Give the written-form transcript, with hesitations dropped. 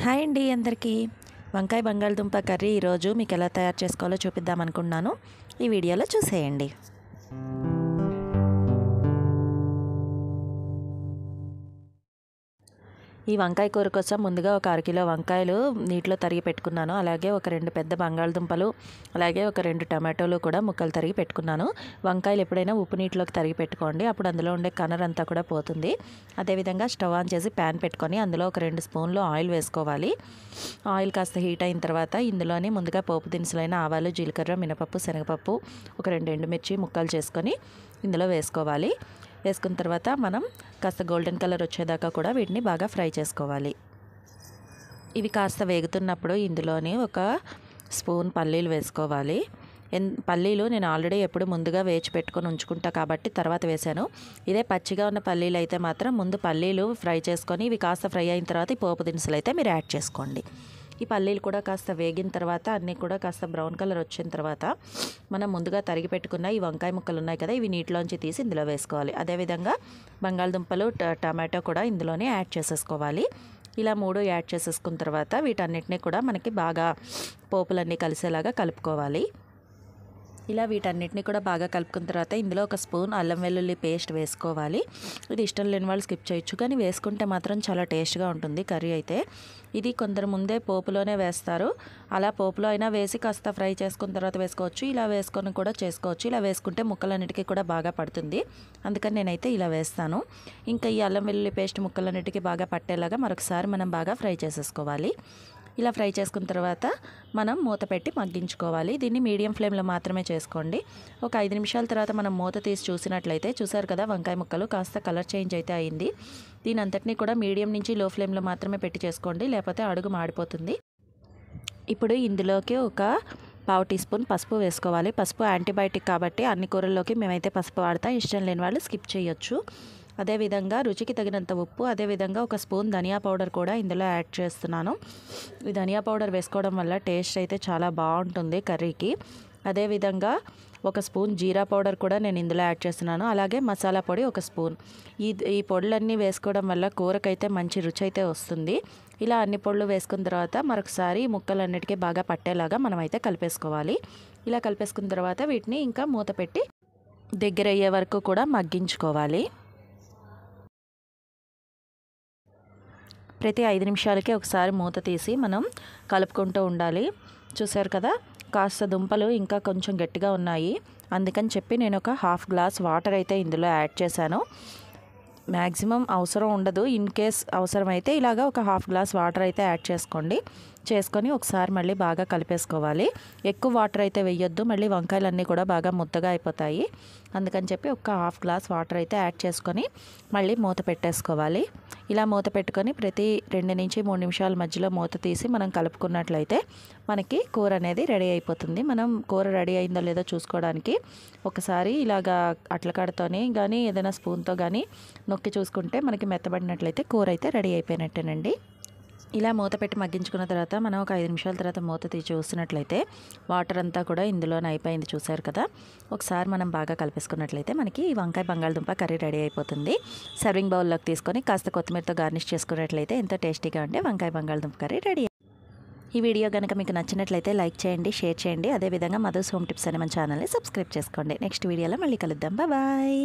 Hi అండి అందరికీ. వంకాయ బంగాళదుంప కర్రీ ఈరోజు మీకు ఎలా తయారు చేసుకోవాలో చూపిద్దాం అనుకున్నాను. ఈ వీడియోలో చూసేయండి. ఈ వంకాయ కూర కోసం ముందుగా ఒక 1/2 కిలో వంకాయలు నీటిలో తరిగి పెట్టుకున్నాను. అలాగే ఒక 2 పెద్ద బంగాళదుంపలు, అలాగే ఒక 2 టమాటోలు కూడా ముక్కలు తరిగి పెట్టుకున్నాను. వంకాయలు ఎప్పుడైనా ఉప్పు నీటిలోకి తరిగి పెట్టుకోండి, అప్పుడు అందులో ఉండే కనరంతా కూడా పోతుంది. అదేవిధంగా స్టవ్ ఆన్ చేసి ప్యాన్ పెట్టుకొని అందులో ఒక 2 స్పూన్లు ఆయిల్ వేసుకోవాలి. ఆయిల్ కాస్త హీట్ అయిన తర్వాత ఇందులోని ముందుగా పోపు దినుసులైన ఆవాలు, జీలకర్ర, మినపప్పు, శనగపప్పు, ఒక 2 ఎండుమిర్చి ముక్కలు చేసుకొని ఇందులో వేసుకోవాలి. వేసుకున్న తర్వాత మనం కాస్త గోల్డెన్ కలర్ వచ్చేదాకా కూడా వీటిని బాగా ఫ్రై చేసుకోవాలి. ఇవి కాస్త వేగుతున్నప్పుడు ఇందులోని ఒక స్పూన్ పల్లీలు వేసుకోవాలి. పల్లీలు నేను ఆల్రెడీ ఎప్పుడు ముందుగా వేచి పెట్టుకొని ఉంచుకుంటా కాబట్టి తర్వాత వేసాను. ఇదే పచ్చిగా ఉన్న పల్లీలు అయితే మాత్రం ముందు పల్లీలు ఫ్రై చేసుకొని ఇవి కాస్త ఫ్రై అయిన తర్వాత ఈ పోపు దినుసులు అయితే మీరు యాడ్ చేసుకోండి. ఈ పల్లీలు కూడా కాస్త వేగిన తర్వాత అన్నీ కూడా కాస్త బ్రౌన్ కలర్ వచ్చిన తర్వాత మనం ముందుగా తరిగి పెట్టుకున్న ఈ వంకాయ ముక్కలు ఉన్నాయి కదా, ఇవి నీటిలోంచి తీసి ఇందులో వేసుకోవాలి. అదేవిధంగా బంగాళదుంపలు, టమాటో కూడా ఇందులోనే యాడ్ చేసేసుకోవాలి. ఇలా 3 యాడ్ చేసేసుకున్న తర్వాత వీటన్నిటిని కూడా మనకి బాగా పోపులన్నీ కలిసేలాగా కలుపుకోవాలి. ఇలా వీటన్నిటిని కూడా బాగా కలుపుకున్న తర్వాత ఇందులో ఒక స్పూన్ అల్లం వెల్లుల్లి పేస్ట్ వేసుకోవాలి. ఇది ఇష్టం లేని వాళ్ళు స్కిప్ చేయొచ్చు, కానీ వేసుకుంటే మాత్రం చాలా టేస్ట్గా ఉంటుంది కర్రీ అయితే. ఇది కొందరు ముందే పోపులోనే వేస్తారు. అలా పోపులో అయినా వేసి కాస్త ఫ్రై చేసుకున్న తర్వాత వేసుకోవచ్చు, ఇలా వేసుకొని కూడా చేసుకోవచ్చు. ఇలా వేసుకుంటే ముక్కలన్నిటికీ కూడా బాగా పడుతుంది, అందుకని నేనైతే ఇలా వేస్తాను. ఇంకా ఈ అల్లం వెల్లుల్లి పేస్ట్ ముక్కలన్నిటికీ బాగా పట్టేలాగా మరొకసారి మనం బాగా ఫ్రై చేసేసుకోవాలి. ఇలా ఫ్రై చేసుకున్న తర్వాత మనం మూత పెట్టి మగ్గించుకోవాలి. దీన్ని మీడియం ఫ్లేమ్లో మాత్రమే చేసుకోండి. ఒక 5 నిమిషాల తర్వాత మనం మూత తీసి చూసినట్లయితే చూసారు కదా, వంకాయ ముక్కలు కాస్త కలర్ చేంజ్ అయితే అయింది. దీని అంతటినీ కూడా మీడియం నుంచి లో ఫ్లేమ్లో మాత్రమే పెట్టి చేసుకోండి, లేకపోతే అడుగు మాడిపోతుంది. ఇప్పుడు ఇందులోకి ఒక 1/2 టీ స్పూన్ పసుపు వేసుకోవాలి. పసుపు యాంటీబయాటిక్ కాబట్టి అన్ని కూరల్లోకి మేమైతే పసుపు వాడతాం, ఇష్టం లేని వాళ్ళు స్కిప్ చేయొచ్చు. అదేవిధంగా రుచికి తగినంత ఉప్పు, అదేవిధంగా ఒక స్పూన్ ధనియా పౌడర్ కూడా ఇందులో యాడ్ చేస్తున్నాను. ఈ ధనియా పౌడర్ వేసుకోవడం వల్ల టేస్ట్ అయితే చాలా బాగుంటుంది కర్రీకి. అదేవిధంగా ఒక స్పూన్ జీరా పౌడర్ కూడా నేను ఇందులో యాడ్ చేస్తున్నాను. అలాగే మసాలా పొడి ఒక స్పూన్. ఈ పొడులన్నీ వేసుకోవడం వల్ల కూరకైతే మంచి రుచి అయితే వస్తుంది. ఇలా అన్ని పొడులు వేసుకున్న తర్వాత మరొకసారి ముక్కలన్నిటికీ బాగా పట్టేలాగా మనమైతే కలిపేసుకోవాలి. ఇలా కలిపేసుకున్న తర్వాత వీటిని ఇంకా మూత పెట్టి దగ్గర అయ్యే వరకు కూడా మగ్గించుకోవాలి. ప్రతి 5 నిమిషాలకి ఒకసారి మూత తీసి మనం కలుపుకుంటూ ఉండాలి. చూసారు కదా, కాస్త దుంపలు ఇంకా కొంచెం గట్టిగా ఉన్నాయి, అందుకని చెప్పి నేను ఒక 1/2 గ్లాస్ వాటర్ అయితే ఇందులో యాడ్ చేశాను. మ్యాక్సిమం అవసరం ఉండదు, ఇన్ కేస్ అవసరమైతే ఇలాగా ఒక 1/2 గ్లాస్ వాటర్ అయితే యాడ్ చేసుకొని ఒకసారి మళ్ళీ బాగా కలిపేసుకోవాలి. ఎక్కువ వాటర్ అయితే వేయొద్దు, మళ్ళీ వంకాయలన్నీ కూడా బాగా ముద్దగా అయిపోతాయి. అందుకని చెప్పి ఒక 1/2 గ్లాస్ వాటర్ అయితే యాడ్ చేసుకొని మళ్ళీ మూత పెట్టేసుకోవాలి. ఇలా మూత పెట్టుకొని ప్రతి 2 నుంచి 3 నిమిషాల మధ్యలో మూత తీసి మనం కలుపుకున్నట్లయితే మనకి కూర అనేది రెడీ అయిపోతుంది. మనం కూర రెడీ అయిందో లేదో చూసుకోవడానికి ఒకసారి ఇలాగా అట్లకాడతోని కానీ ఏదైనా స్పూన్తో కానీ నొక్కి చూసుకుంటే మనకి మెత్తబడినట్లయితే కూర అయితే రెడీ అయిపోయినట్టేనండి. ఇలా మూత పెట్టి మగ్గించుకున్న తర్వాత మనం ఒక 5 నిమిషాల తర్వాత మూత తీసి చూసినట్లయితే వాటర్ అంతా కూడా ఇందులోనే అయిపోయింది. చూసారు కదా, ఒకసారి మనం బాగా కలిపేసుకున్నట్లయితే మనకి ఈ వంకాయ బంగాళదుంప కర్రీ రెడీ అయిపోతుంది. సర్వింగ్ బౌల్లోకి తీసుకొని కాస్త కొత్తిమీరతో గార్నిష్ చేసుకున్నట్లయితే ఎంతో టేస్టీగా ఉండే వంకాయ బంగాళదుంప కర్రీ రెడీ. ఈ వీడియో కనుక మీకు నచ్చినట్లయితే లైక్ చేయండి, షేర్ చేయండి. అదేవిధంగా మధుస్ హోమ్ టిప్స్ అనే మన ఛానల్ని సబ్స్క్రైబ్ చేసుకోండి. నెక్స్ట్ వీడియోలో మళ్ళీ కలుద్దాం. బాయ్.